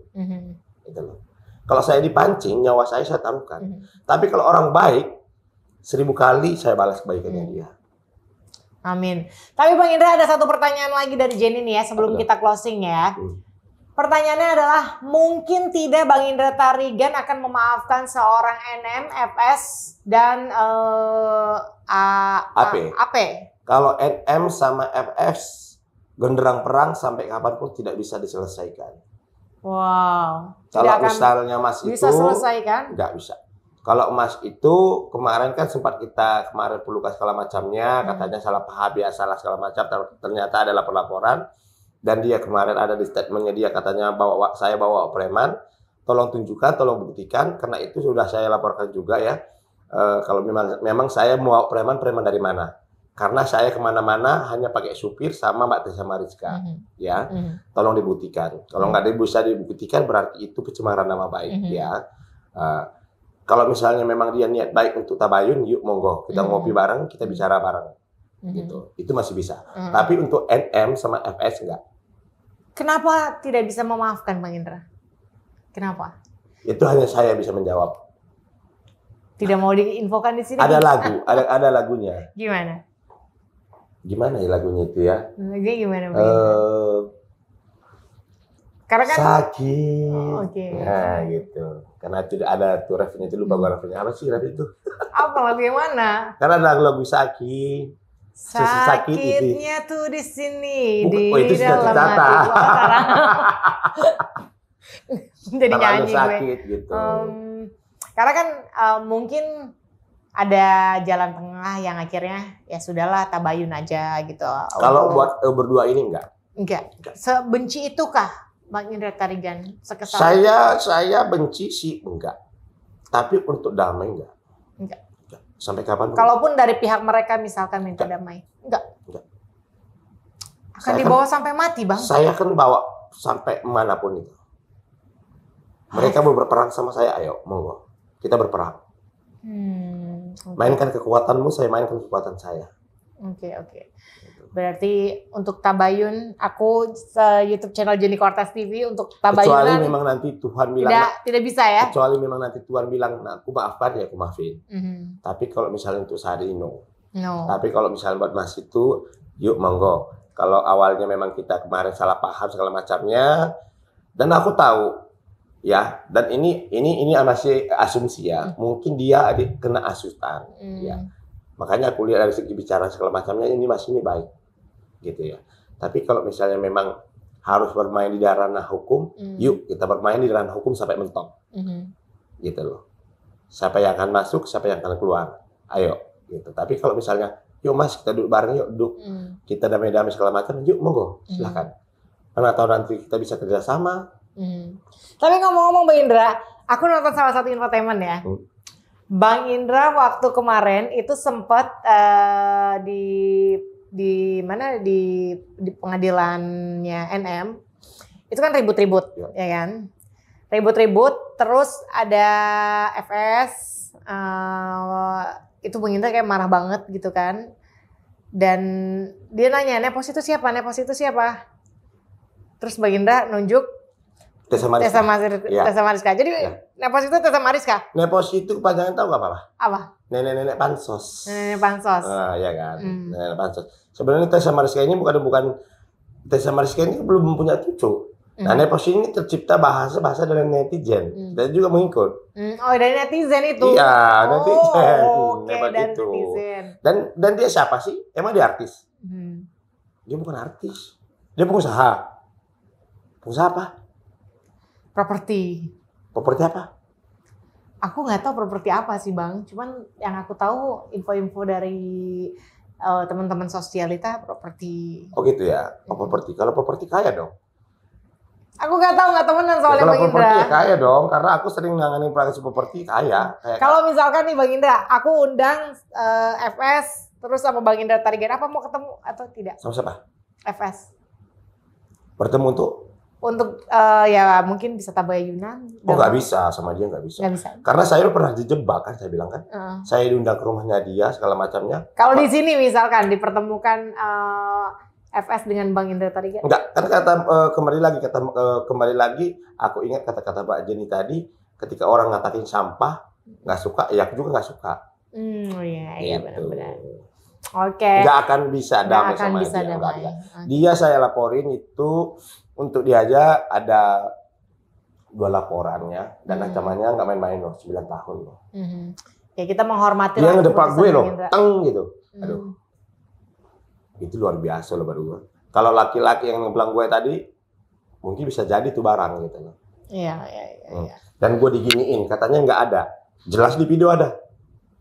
Gitu loh. Kalau saya dipancing, nyawa saya taruhkan. Tapi kalau orang baik, 1000 kali saya balas kebaikannya dia. Amin. Tapi Bang Indra ada satu pertanyaan lagi dari Jenny nih ya sebelum kita closing ya. Pertanyaannya adalah, mungkin tidak Bang Indra Tarigan akan memaafkan seorang NM, FS, dan AP? Kalau NM sama FS, genderang perang sampai kapanpun tidak bisa diselesaikan. Wow. Kalau misalnya Mas itu, bisa selesaikan? Nggak bisa. Kalau Mas itu, kemarin kan sempat kita pelukan segala macamnya, katanya salah paham ya, salah segala macam, ternyata adalah pelaporan. Dan dia kemarin ada di statementnya dia katanya saya bawa preman, tolong tunjukkan, tolong buktikan, karena itu sudah saya laporkan juga ya. Kalau memang saya mau preman dari mana? Karena saya kemana-mana hanya pakai supir sama Mbak Tessa Mariska, ya. Tolong dibuktikan. Kalau nggak bisa dibuktikan berarti itu pencemaran nama baik, ya. Kalau misalnya memang dia niat baik untuk tabayun, yuk monggo kita ngopi bareng, kita bicara bareng, gitu. Itu masih bisa. Tapi untuk NM sama FS enggak. Kenapa tidak bisa memaafkan Bang Indra? Kenapa? Itu hanya saya bisa menjawab. Tidak mau diinfokan di sini? Ada lagu, ada lagunya. Gimana? Gimana ya lagunya itu ya? Lagunya gimana Bang Indra? Karena kan sakit. Nah gitu. Karena itu ada tuh refnya itu, lupa gua refnya. Apa sih ref itu? Apa lagu yang mana? Karena ada lagu sakit. Sakitnya tuh di sini, itu dalam hati. Jadi nyanyi sakit, gue. Gitu. Karena kan mungkin ada jalan tengah yang akhirnya ya sudahlah tabayun aja gitu. Kalau buat berdua ini enggak. Sebenci itukah Bang Indra Tarigan? Sekesal. Saya benci sih enggak. Tapi untuk damai enggak. Sampai kapan? Kalaupun dari pihak mereka misalkan minta damai, enggak. Akan dibawa sampai mati, Bang. Saya kan bawa sampai manapun itu. Mereka mau berperang sama saya, ayo, monggo. Kita berperang. Mainkan kekuatanmu, saya mainkan kekuatan saya. Oke. Berarti untuk tabayun, aku YouTube channel Jenny Cortez TV untuk tabayunan. Kecuali memang nanti Tuhan bilang tidak bisa ya. Kecuali memang nanti Tuhan bilang, nah, aku maafkan ya aku maafin. Tapi kalau misalnya untuk sehari no. Tapi kalau misalnya buat Mas itu, yuk monggo. Kalau awalnya memang kita kemarin salah paham segala macamnya, dan aku tahu ya, dan ini masih asumsi ya. Mungkin dia kena asutan, ya. Makanya aku lihat dari segi bicara segala macamnya ini baik. Gitu ya. Tapi kalau misalnya memang harus bermain di ranah hukum, yuk kita bermain di ranah hukum sampai mentok. Gitu loh. Siapa yang akan masuk, siapa yang akan keluar. Ayo, gitu. Tapi kalau misalnya, yuk Mas kita duduk bareng, yuk duduk. Kita damai-damai segala macam, yuk monggo, silakan. Karena tahu nanti kita bisa kerjasama. Tapi ngomong-ngomong Bang Indra, aku nonton salah satu infotainment ya. Bang Indra waktu kemarin itu sempat di pengadilannya NM itu kan ribut-ribut ya kan, terus ada FS itu Bang Indra kayak marah banget gitu kan, dan dia nanya Nepos itu siapa, terus Bang Indra nunjuk Tessa Mariska. Jadi Nepos itu Tessa Mariska. Nepos itu kepanjangan tahu nggak apa? Nenek pansos. Nenek pansos. Ya kan. Nenek pansos. Sebenarnya Tessa Mariska ini bukan Tessa Mariska ini belum punya cucu. Nah, Nepos ini tercipta bahasa dari netizen. Dan juga mengikut. Dari netizen itu. Iya, netizen. Oke, dari netizen. Dan dia siapa sih? Emang dia artis? Dia bukan artis. Dia pengusaha. Usaha apa? Properti. Properti apa? Aku nggak tahu properti apa sih Bang. Cuman yang aku tahu info-info dari teman-teman sosialita properti. Oh gitu ya. Oh, properti. Kalau properti kaya dong. Aku nggak tahu, nggak temenan Ya, soalnya kalau Bang properti Indra. ya kaya dong, karena aku sering nanganin praktisi properti kaya. Kalau misalkan nih Bang Indra, aku undang FS terus sama Bang Indra Tarigan, apa mau ketemu atau tidak? Sama siapa? FS. Bertemu untuk Ya mungkin bisa tabayunan. oh nggak bisa, sama dia nggak bisa. Nggak bisa. Karena saya pernah dijebak kan, saya bilang kan. Heeh. Saya diundang ke rumahnya dia segala macamnya. Kalau di sini misalkan dipertemukan FS dengan Bang Indra Tarigan. Enggak, kan kembali lagi aku ingat kata-kata Mbak Jenny tadi, ketika orang ngatakin sampah nggak suka, ya aku juga nggak suka. Iya Gitu. benar-benar. Oke. Nggak akan bisa Nggak damai akan sama bisa dia. damai. Nggak. Oke. Dia saya laporin itu untuk dia aja ada 2 laporannya dan ancamannya nggak main-main loh, 9 tahun loh. Ya kita menghormati. Dia lah ngedepak keputusan gue Bang loh, Indra. teng gitu. Hmm. Aduh. Itu luar biasa loh baru gue. Kalau laki-laki yang ngebelang gue tadi, mungkin bisa jadi tuh barang gitu loh. Iya. Dan gue diginiin, katanya nggak ada. Jelas di video ada.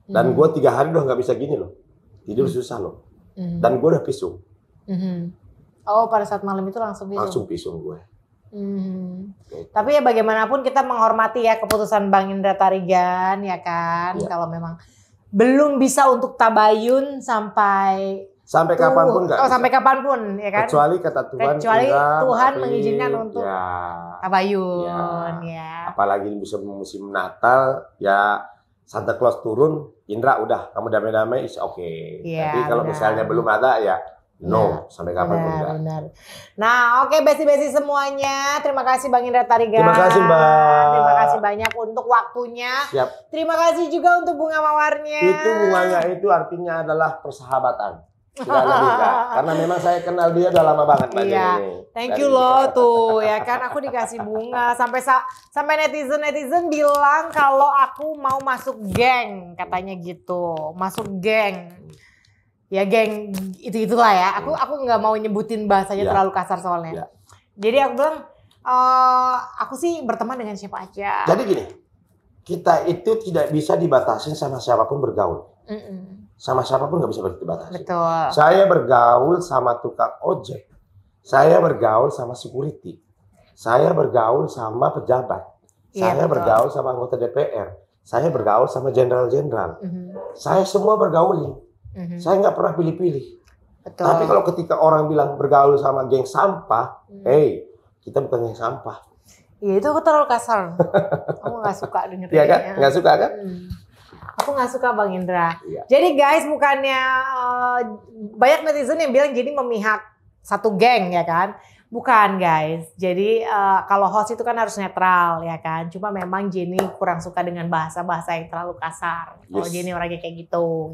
Dan gue 3 hari udah nggak bisa gini loh. Tidur susah loh. Dan gue udah pisung. Oh pada saat malam itu langsung pisung. Langsung pisung gue. Tapi ya bagaimanapun kita menghormati ya keputusan Bang Indra Tarigan ya kan. Ya. Kalau memang belum bisa untuk tabayun sampai kapanpun nggak bisa. sampai kapanpun ya kan. Kecuali kata Tuhan. Kecuali Indra, Tuhan maafin. mengizinkan untuk Ya. tabayun ya. Apalagi musim Natal ya, Santa Claus turun, Indra udah kamu damai-damai is oke. Iya, Tapi kalau benar. misalnya belum ada ya no, sampai kapanpun enggak. Benar. Nah, oke besi-besi semuanya. Terima kasih Bang Indra Tarigan. Terima kasih, Mbak. Terima kasih banyak untuk waktunya. Siap. Terima kasih juga untuk bunga mawarnya. Itu bunganya itu artinya adalah persahabatan. Tidak lebih enggak. Karena memang saya kenal dia udah lama banget Mbak Iya. Jenny. Thank you loh tuh ya kan aku dikasih bunga sampai netizen bilang kalau aku mau masuk geng katanya gitu. Masuk geng. Ya geng itulah ya. Aku nggak mau nyebutin bahasanya Ya. terlalu kasar soalnya. Ya. Jadi aku bilang aku sih berteman dengan siapa aja. Jadi gini, kita itu tidak bisa dibatasin sama siapapun bergaul. Sama siapapun nggak bisa dibatasi. Betul. Saya bergaul sama tukang ojek. Saya bergaul sama security. Saya bergaul sama pejabat. Iya, Saya betul. bergaul sama anggota DPR. Saya bergaul sama jenderal-jenderal. Saya semua bergaulin. Saya nggak pernah pilih-pilih. Betul. Tapi kalau ketika orang bilang bergaul sama geng sampah, kita bukan geng sampah. Iya itu aku terlalu kasar. Aku nggak suka dengerin. Iya kan? Nggak suka kan? Aku nggak suka Bang Indra. Iya. Jadi guys bukannya banyak netizen yang bilang jadi memihak satu geng ya kan? Bukan guys. Jadi kalau host itu kan harus netral ya kan. Cuma memang Jenny kurang suka dengan bahasa-bahasa yang terlalu kasar. Kalau Yes. Jenny orangnya kayak gitu.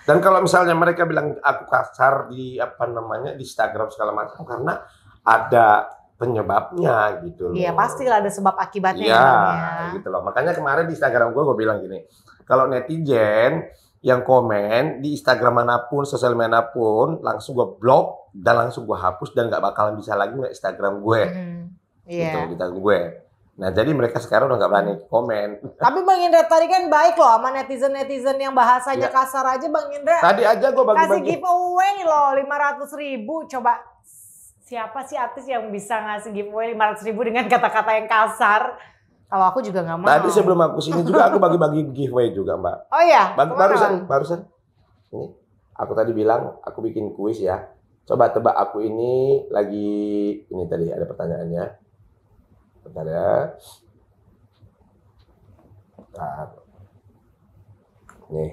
Dan kalau misalnya mereka bilang aku kasar di di Instagram segala macam karena ada penyebabnya gitu loh. Iya pastilah ada sebab akibatnya. Iya, ya. gitu loh. Makanya kemarin di Instagram gue bilang gini, kalau netizen yang komen di Instagram manapun, sosial manapun, langsung gue blok dan langsung gue hapus dan nggak bakalan bisa lagi nge Instagram gue, gitu, Iya. Instagram gue. Nah jadi mereka sekarang udah nggak berani komen. Tapi Bang Indra tadi kan baik loh sama netizen yang bahasanya Iya. kasar aja Bang Indra. Tadi aja gue Kasih bagi-bagi. giveaway loh 500.000. Coba siapa sih artis yang bisa ngasih giveaway 500.000 dengan kata-kata yang kasar? Kalau aku juga nggak mau. Tadi sebelum aku sini juga aku bagi-bagi giveaway juga Mbak. Oh iya. Kemana? Barusan. Ini aku tadi bilang aku bikin kuis ya. Coba tebak aku ini lagi ini tadi ada pertanyaannya. Bentar ya. Bentar. Nih.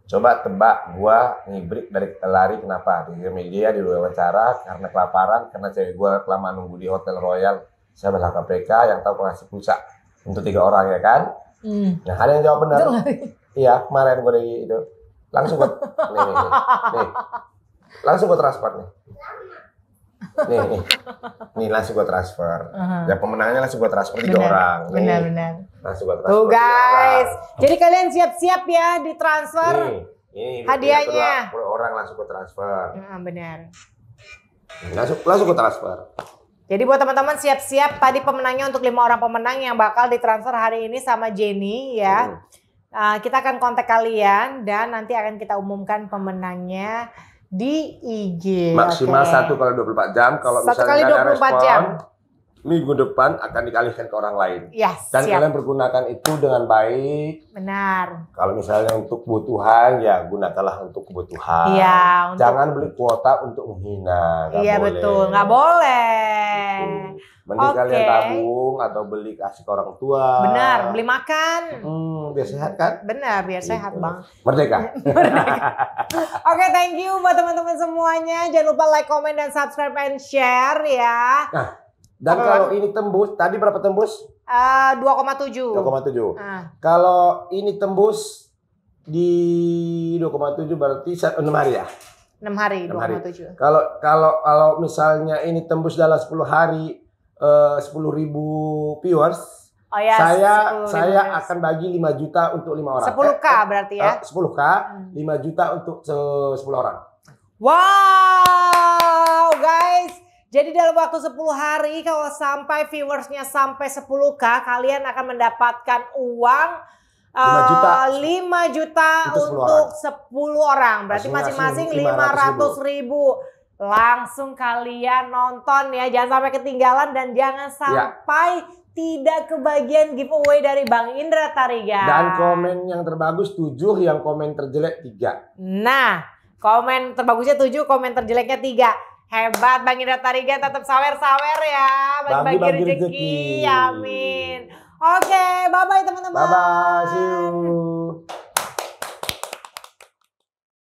Coba tebak gua ngibrit dari lari kenapa? Di media di wawancara karena kelaparan, karena cewek gua kelamaan nunggu di Hotel Royal. Saya belah KPK yang tahu pengasih pulsa untuk 3 orang ya kan? Nah, ada yang jawab benar. Iya, kemarin gue itu langsung gue nih. Langsung gue transfer nih. Nih langsung gue transfer. Dan pemenangnya langsung gue transfer 3 orang. Benar. Langsung gue transfer. Tuh 3 guys, orang. jadi kalian siap-siap ya ditransfer Ini hadiahnya. kedua orang langsung gue transfer. Benar. Langsung ke transfer. Jadi buat teman-teman siap-siap tadi pemenangnya untuk 5 orang pemenang yang bakal ditransfer hari ini sama Jenny ya. Kita akan kontak kalian dan nanti akan kita umumkan pemenangnya di IG. Maksimal 1 kali 24 jam. Kalau 1 misalnya kali nggak ada 24 respon, jam. minggu depan akan dialihkan ke orang lain. Yes, Dan siap. kalian pergunakan itu dengan baik. Benar. Kalau misalnya untuk kebutuhan, ya gunakanlah untuk kebutuhan. Iya. Jangan beli kuota untuk menghina. Iya boleh. betul, nggak boleh. Gitu. Mending kalian tabung atau beli kasih ke orang tua. Benar, beli makan. Biar sehat kan? Benar, biar sehat Bang. Merdeka. Oke, thank you buat teman-teman semuanya. Jangan lupa like, comment, dan subscribe and share ya. Nah, dan kalau ini tembus, tadi berapa tembus? 2,7. 2,7. Kalau ini tembus di 2,7 berarti 6 hari ya? 6 hari, 2,7. 2,7. Kalau misalnya ini tembus dalam 10 hari 10.000 viewers, saya akan bagi 5 juta untuk 5 orang. 10K berarti ya? 10K, 5 juta untuk 10 orang. Wow, guys. Jadi dalam waktu 10 hari kalau sampai viewersnya sampai 10K, kalian akan mendapatkan uang 5 juta untuk 10 orang. Berarti masing-masing 500.000. Langsung kalian nonton ya. Jangan sampai ketinggalan dan jangan sampai tidak kebagian giveaway dari Bang Indra Tarigan. Dan komen yang terbagus 7, yang komen terjelek 3. Nah, komen terbagusnya 7, komen terjeleknya 3. Hebat Bang Indra Tarigan, tetap sawer-sawer ya. Bagi-bagi rezeki. Amin. Oke, bye-bye teman-teman. Bye-bye, see you.